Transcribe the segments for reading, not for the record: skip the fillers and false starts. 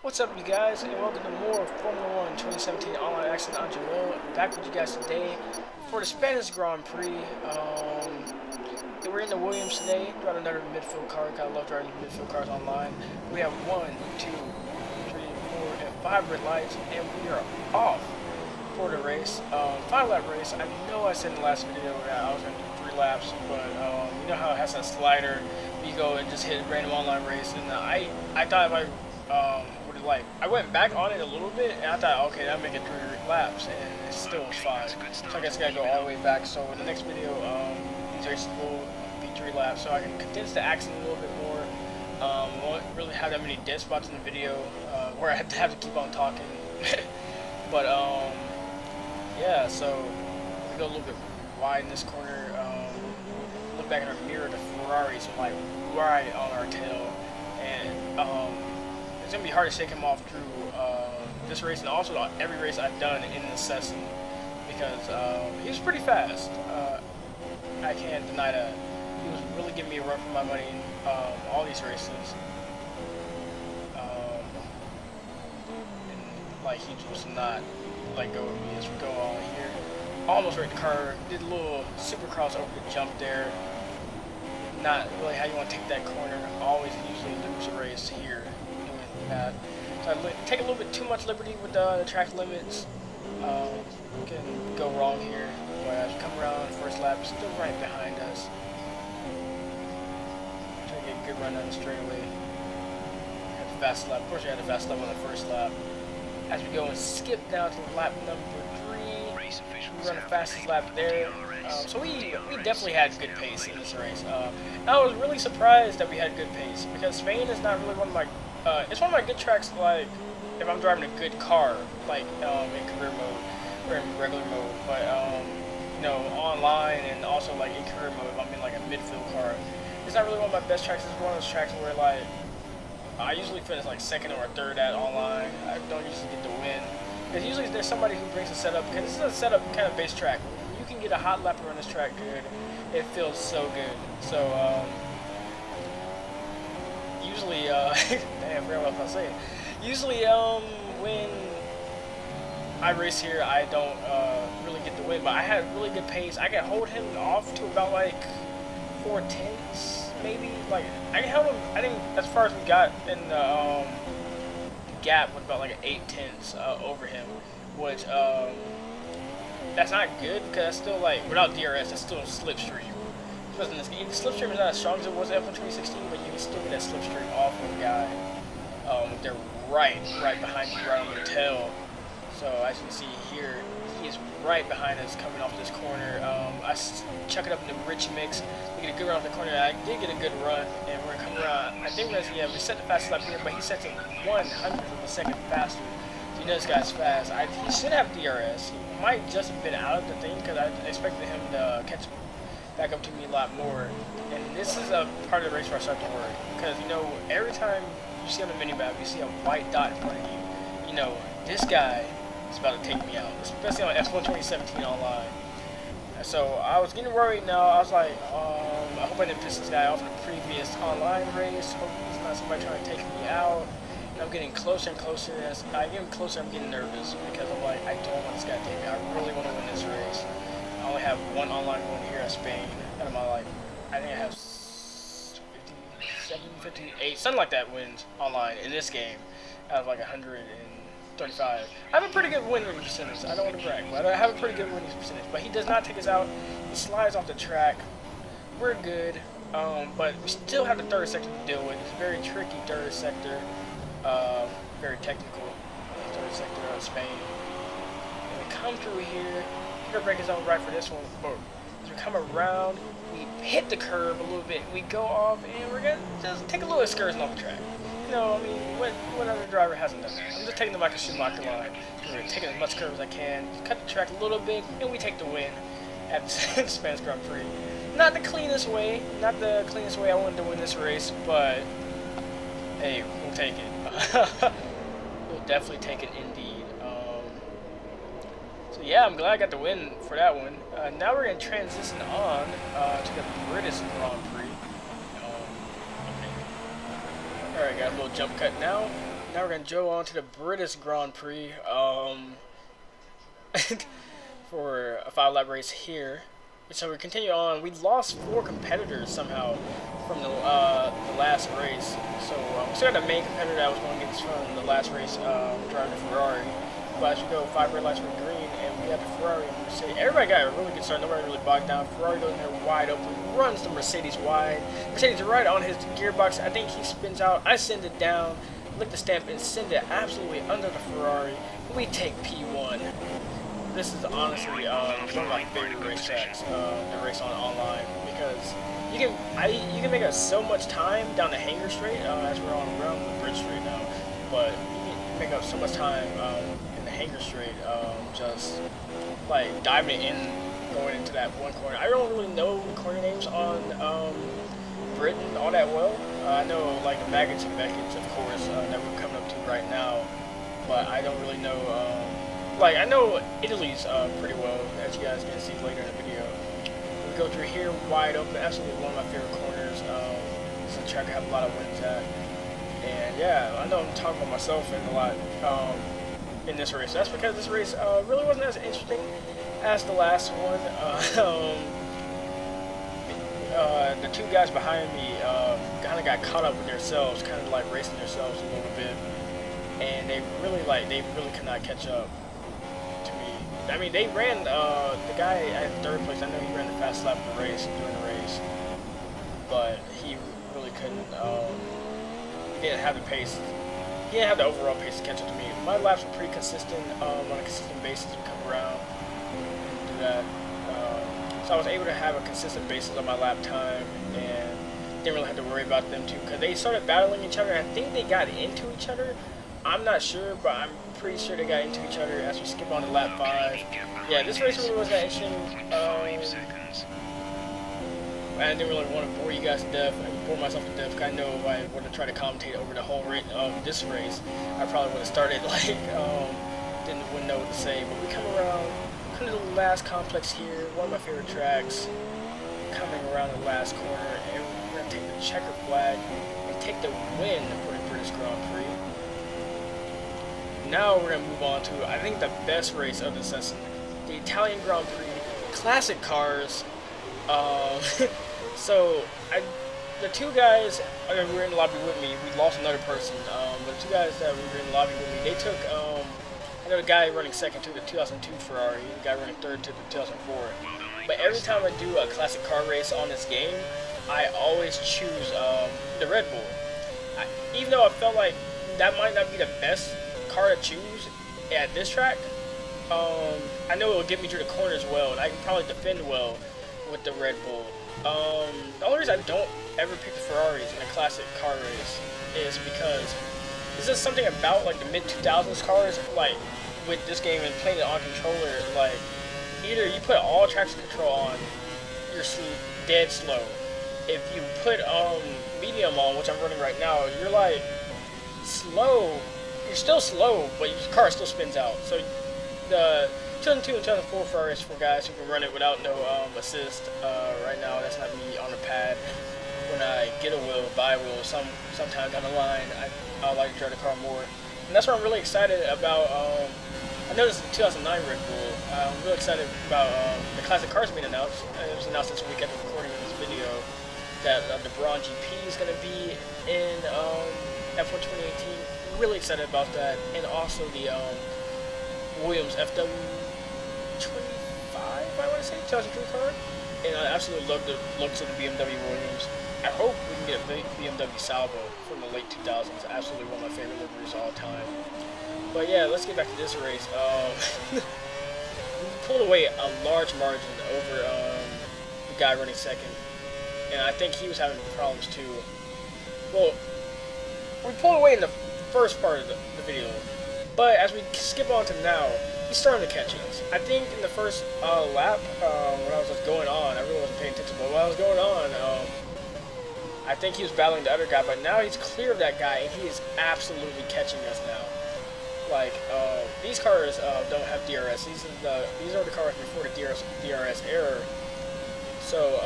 What's up, you guys, and welcome to more Formula One 2017 online action. I'm Joel, back with you guys today for the Spanish Grand Prix. We're in the Williams today, driving another midfield car. I love driving midfield cars online. We have 1, 2, 3, 4, and 5 red lights, and we are off for the race. 5-lap race. I know I said in the last video that I was going to do 3 laps, but you know how it has that slider. You go and just hit a random online race, and I thought if I I went back on it a little bit, and I thought, okay, that'll make it 3 laps, and it still was 5. So I guess I gotta go all the way back. So in the next video, these races will be 3 laps, so I can condense the action a little bit more. Won't really have that many dead spots in the video where I have to keep on talking. But yeah, so we go a little bit wide in this corner. Look back in our mirror, the Ferraris are like right on our tail, and it's going to be hard to shake him off through this race and also every race I've done in this session, because he was pretty fast. I can't deny that. He was really giving me a run for my money in all these races. And like, he just not let go of me as we go on here. Almost wrecked the car. Did a little supercross over the jump there. Not really how you want to take that corner. Always usually lose a race here. So I take a little bit too much liberty with the track limits. Can go wrong here. But as we come around, first lap, still right behind us. Trying to get a good run down the straightaway. Had the fast lap. Of course, we had the fast lap on the first lap. As we go and skip down to lap number 3, we run the fastest lap there. So we definitely had good pace in this race. I was really surprised that we had good pace, because Spain is not really one of my it's one of my good tracks, like if I'm driving a good car, like in career mode or in regular mode. But you know, online and also like in career mode, if I'm in like a midfield car, it's not really one of my best tracks. It's one of those tracks where like I usually finish like 2nd or 3rd at online. I don't usually get the win, because usually there's somebody who brings a setup, because this is a setup kind of based track. You can get a hot lapper on this track good. It feels so good. So usually, damn, I forgot what I was saying. Usually, when I race here, I don't really get the win, but I had really good pace. I can hold him off to about like 4/10, maybe. Like I can hold him. I think as far as we got in the gap with about like 8/10 over him, which that's not good, because that's still like without DRS, that's still a slipstream. Slipstream is not as strong as it was in F1 2016, but you can still get that slipstream off of a guy. They're right behind you, right on your tail. So as you can see here, he is right behind us coming off this corner. I chuck it up in the rich mix. We get a good run off the corner. I did get a good run, and we're gonna come around. I think we set the fastest lap here, but he sets it 1/100th of a second faster. So you know this guy's fast. He should have DRS. He might just have been out of the thing, because I expected him to catch back up to me a lot more. And this is a part of the race where I start to worry, because you know, every time you see on the minimap, you see a white dot in front of you, you know this guy is about to take me out, especially on F1 2017 online. So I was getting worried now. I was like, I hope I didn't piss this guy off in the previous online race. Hope he's not somebody trying to take me out. And I'm getting closer and closer. As I get closer, I'm getting nervous, because I'm like, I don't want this guy to take me out. I really want to win this race. I only have 1 online win here at Spain out of my, like, I think I have 57, 58, something like that wins online in this game out of like 135. I have a pretty good winning percentage. I don't want to brag, but I have a pretty good winning percentage. But he does not take us out. He slides off the track. We're good, but we still have the 3rd sector to deal with. It's a very tricky 3rd sector, very technical 3rd sector of Spain. And we come through here. We're breaking zone right for this one. Boom. As we come around, we hit the curb a little bit. We go off, and we're gonna just take a little excursion off the track. You know, I mean, what other driver hasn't done that? I'm just taking the Michael Schumacher line. We're taking as much curve as I can. Cut the track a little bit, and we take the win at the Spanish Grand Prix. Not the cleanest way. Not the cleanest way I wanted to win this race, but hey, we'll take it. We'll definitely take it indeed. So yeah, I'm glad I got the win for that one. Now we're going to transition on to the British Grand Prix. Alright, got a little jump cut now. now we're gonna go on to the British Grand Prix for a 5-lap race here. So we continue on. We lost 4 competitors somehow from the last race. So we still had the main competitor that was going against from the last race, driving the Ferrari. But as we go, 5 red lights were green, and we have the Ferrari and Mercedes. Everybody got a really good start. Nobody really bogged down. Ferrari goes in there wide open, runs the Mercedes wide. Mercedes right on his gearbox. I think he spins out. I send it down, lick the stamp, and send it absolutely under the Ferrari. We take P1. This is honestly one of my favorite racetracks to race on online, because you can make up so much time down the Hanger Straight as we're on around the bridge straight now, but you can make up so much time in the Hanger Straight just like diving in, going into that one corner. I don't really know the corner names on Britain all that well. I know like the Baggage and Beckett, of course, that we're coming up to right now, but I don't really know. Like, I know Italy's pretty well, as you guys can see later in the video. We go through here, wide open, absolutely one of my favorite corners. It's a track I have a lot of wins at. And yeah, I know I'm talking about myself in a lot in this race. That's because this race really wasn't as interesting as the last one. The 2 guys behind me kind of got caught up with themselves, kind of like racing themselves a little bit. And they really could not catch up. I mean, they ran, the guy at 3rd place, I know he ran the fast lap of the race, during the race, but he really couldn't, he didn't have the pace, he didn't have the overall pace to catch up to me. My laps were pretty consistent, on a consistent basis, we come around and do that, so I was able to have a consistent basis on my lap time, and didn't really have to worry about them too, because they started battling each other. I think they got into each other. I'm not sure, but I'm pretty sure they got into each other as we skip on to lap 5. Yeah, this race really wasn't that interesting. I didn't really want to bore you guys to death. I bore myself to death, because I know if I were to try to commentate over the whole rate of this race, I probably would have started like, wouldn't know what to say. But we come around, come to the last complex here, one of my favorite tracks, coming around the last corner, and we're going to take the checker flag and take the win for the British Grand Prix. Now we're going to move on to, I think, the best race of the season, the Italian Grand Prix, classic cars. So, the 2 guys who were in the lobby with me, we lost another person, but the 2 guys that were in the lobby with me, they took, I know the guy running 2nd to the 2002 Ferrari, the guy running 3rd to the 2004, but every time I do a classic car race on this game, I always choose the Red Bull. Even though I felt like that might not be the best car to choose at this track, I know it will get me through the corners well, and I can probably defend well with the Red Bull. The only reason I don't ever pick the Ferraris in a classic car race is because there's just something about like the mid-2000s cars, like with this game and playing it on controller, like either you put all traction control on, you're dead slow. If you put medium on, which I'm running right now, you're like slow. You're still slow, but your car still spins out. So the 2002 and 2004 Ferraris for guys who can run it without no assist. Right now, that's not me on the pad. When I get a wheel, buy a wheel, sometime down the line, I like to drive the car more. And that's what I'm really excited about. I noticed the 2009 Red Bull. I'm really excited about the classic cars being announced. It was announced this week at the recording of this video that the Braun GP is going to be in F1 2018. Really excited about that, and also the Williams FW25, I want to say, 2003 car, and I absolutely love the looks of the BMW Williams. I hope we can get a BMW Salvo from the late 2000s. Absolutely one of my favorite liveries of all time. But yeah, let's get back to this race. We pulled away a large margin over the guy running 2nd, and I think he was having problems too. Well, we pulled away in the first part of the video, but as we skip on to now, he's starting to catch us. I think in the first lap, when I was just going on, I really wasn't paying attention, but when I was going on, I think he was battling the other guy, but now he's clear of that guy, and he is absolutely catching us now. Like, these cars don't have DRS. These are the cars before the DRS era. So,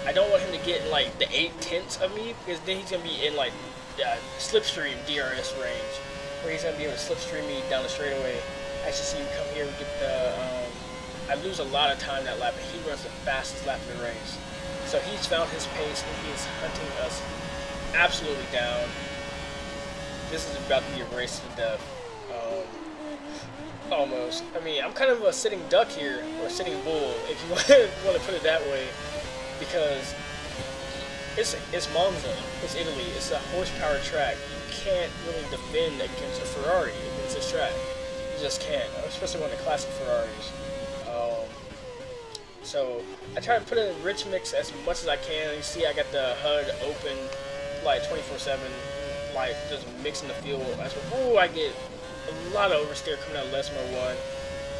I don't want him to get in, like, the 8/10 of me, because then he's going to be in, like, slipstream DRS range, where he's gonna be able to slipstream me down the straightaway. As you see, we come here, we get the. I lose a lot of time that lap, but he runs the fastest lap of the race. So he's found his pace, and he is hunting us absolutely down. This is about to be a race to death. Almost. I mean, I'm kind of a sitting duck here, or sitting bull, if you want to put it that way, because it's Monza, it's Italy, it's a horsepower track. You can't really defend against a Ferrari against this track. You just can't, especially one of the classic Ferraris. So I try to put in rich mix as much as I can. You see, I got the HUD open like 24/7, like just mixing the fuel. Ooh, I get a lot of oversteer coming out of Lesmo 1.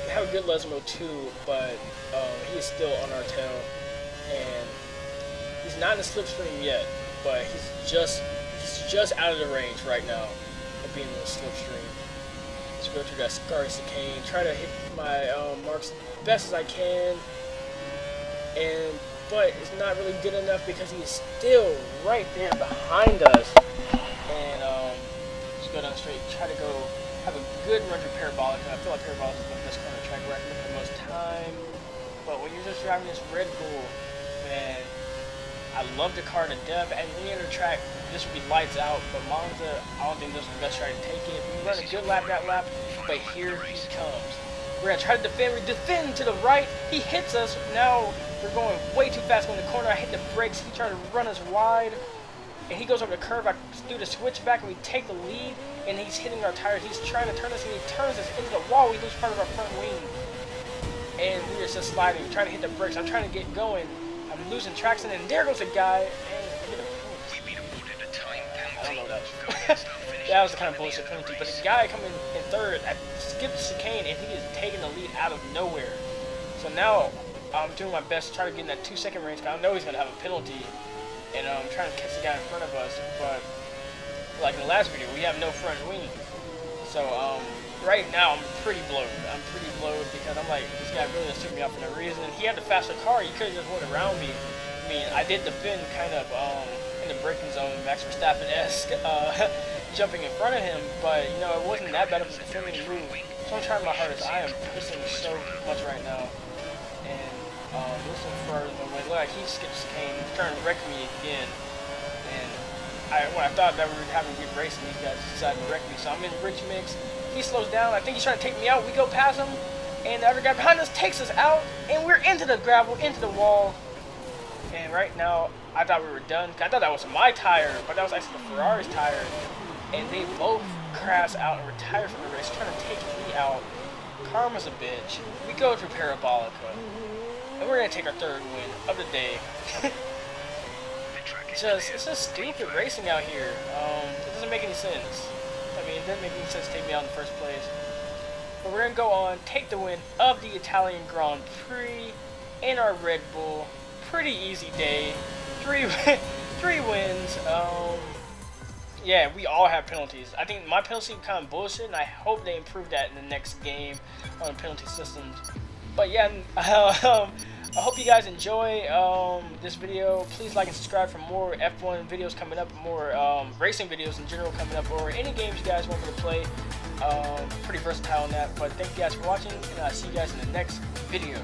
We have a good Lesmo 2, but he is still on our tail, and he's not in the slipstream yet, but he's just out of the range right now of being in the slipstream. Let's go through that Scary Chicane, try to hit my marks as best as I can, but it's not really good enough because he's still right there behind us. And just go down straight, try to go have a good run through Parabolic. I feel like Parabolic is the best corner track where I can make the most time. But when you're just driving this Red Bull, man, I love the car to death. And any other track, this would be lights out. But Monza, I don't think this is the best track to take it. We run a good lap that lap, but here he comes. We're gonna try to defend. We defend to the right. He hits us. Now we're going way too fast in the corner. I hit the brakes. He tried to run us wide. And he goes over the curve. I do the switch back, and we take the lead. And he's hitting our tires. He's trying to turn us, and he turns us into the wall. We lose part of our front wing. And we are just sliding, trying to hit the brakes. I'm trying to get going. I'm losing traction, and there goes a guy. And I don't know what that was. That was the kind of bullshit penalty. But the guy coming in third, I skipped the chicane, and he is taking the lead out of nowhere. So now I'm doing my best to try to get in that 2-second range. I know he's going to have a penalty. And I'm trying to catch the guy in front of us, but like in the last video, we have no front wing. So right now I'm pretty blowed. Because I'm like, this guy really just took me out for no reason. He had the faster car. He could have just went around me. I mean, I did defend kind of in the braking zone, Max Verstappen-esque, jumping in front of him, but you know, it wasn't that bad of a defending move. So I'm trying my hardest. I am pushing so much right now. And listen further away. Look like he skips the cane, trying to wreck me again. And when I thought that we were having a good race, and these guys decided to wreck me. So I'm in rich mix. He slows down. I think he's trying to take me out. We go past him, and the other guy behind us takes us out, and we're into the gravel, into the wall. And right now, I thought we were done. I thought that was my tire, but that was actually the Ferrari's tire. And they both crash out and retire from the race, trying to take me out. Karma's a bitch. We go through Parabolica. And we're going to take our third win of the day. It's just stupid racing out here. It doesn't make any sense. I mean, it doesn't make any sense to take me out in the first place. But we're going to go on, take the win of the Italian Grand Prix in our Red Bull. Pretty easy day. Three wins. Yeah, we all have penalties. I think my penalty is kind of bullshit, and I hope they improve that in the next game on penalty systems. But yeah, I hope you guys enjoy this video. Please like and subscribe for more F1 videos coming up, more racing videos in general coming up, or any games you guys want me to play. Pretty versatile on that. But thank you guys for watching, and I'll see you guys in the next video.